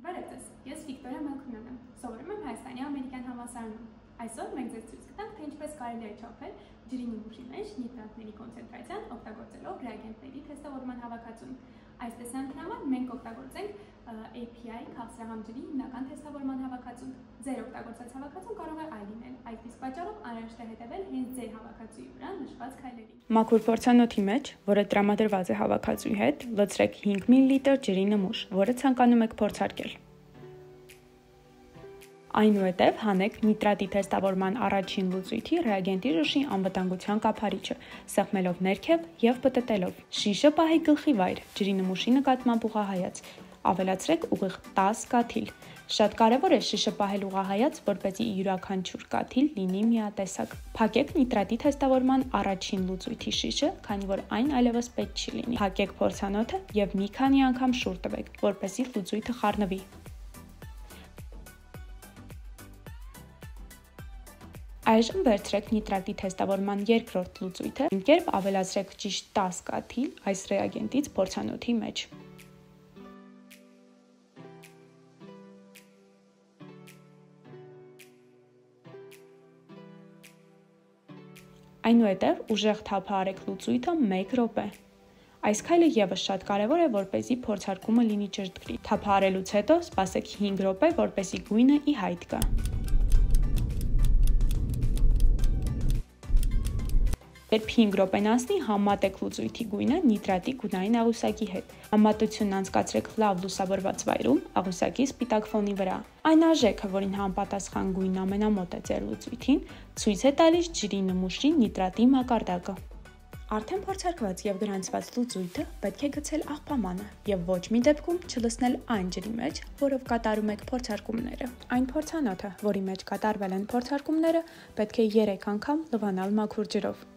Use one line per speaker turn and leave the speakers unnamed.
Բարև ձեզ, ես Վիկտորիա Մելքոնյան եմ, սովորում եմ Հայաստանի ամերիկյան համալսարանում։ Այսօր մենք ձեզ ցույց կտանք, թե ինչպես կարելի է չափել ջրի նմուշի մեջ նիտրատների կոնցենտրացիան օգտագործելով ռեագենտների թեստավորման հավաքածուն։ Այս տեսանյութի համար մենք կօգտագործենք API քաղցրահամ ջրի հիմնական թեստավորման հավաքածուն։ Ձեր օգտագործած հավաքածուն կարող է այլ լինել, այդ իսկ պատճառով անհրաժեշտ է հետևել հենց ձեր հավաքածուի վրա նշված քայլերին։
Մաքուր փորձանոթի մեջ, որը տրամադրված է հավաքածուի հետ, լցրեք 5 մլ ջրի նմուշ, որը ցանկանում եք փորձարկել։ Այնուհետև հանեք նիտրատի թեստավորման առաջին լուծույթի ռեագենտի շշի անվտանգության կափարիչը, սեղմելով ներքև և պտտելով։ Շիշը պահեք գլխի վայր, ջրի նմուշի նկատմամբ ուղղահայաց։ Ավելացրեք ուղիղ 10 կաթիլ։ Շատ կարևոր է շիշը պահել ուղղահայաց, որպեսզի յուրաքանչյուր կաթիլ լինի միատեսակ։ Փակեք նիտրատի թեստավորման առաջին լուծույթի շիշը, քանի որ այն այլևս պետք չի լինի։ Փակեք փորձանոթը և մի քանի անգամ շուռ տվեք, որպեսզի լուծույթը խառնվի։ Այժմ վերցրեք նիտրատի թեստավորման երկրորդ լուծույթը, այն կերպ ավելացրեք ճիշտ 10 կաթիլ այս ռեագենտից փորձանոթի մեջ։ Այնուհետև ուժեղ թափը արեք լուծույթը 1 րոպե։ Այս քայլը ևս շատ կարևոր է, որպեսզի փորձարկումը լինի ճշգրիտ։ Թափը արելուց հետո սպասեք 5 րոպե, որպեսզի գույնը ի հայտ գա։ Երբ 5 րոպեն անցնի, համատեք լուծույթի գույնը նիտրատի գունային աղյուսակի հետ։ Համատությունն անցկացրեք լավ լուսավորված վայրում, աղյուսակի սպիտակ ֆոնի վրա։ Այն արժեքը, որին համապատասխան գույնն ամենամոտ է ձեր լուծույթին, ցույց է տալիս ջրի նմուշի նիտրատի մակարդակը։ Արդեն փորձարկված և գրանցված լուծույթը պետք է գցել աղբամանը և ոչ մի դեպքում չլցնել այն ջրի մեջ, որով կատարում եք փորձարկումները։ Այն փորձանոթը, որի մեջ կատարվել են փորձարկումները, պետք է 3 անգամ լվանալ մաքուր ջրով։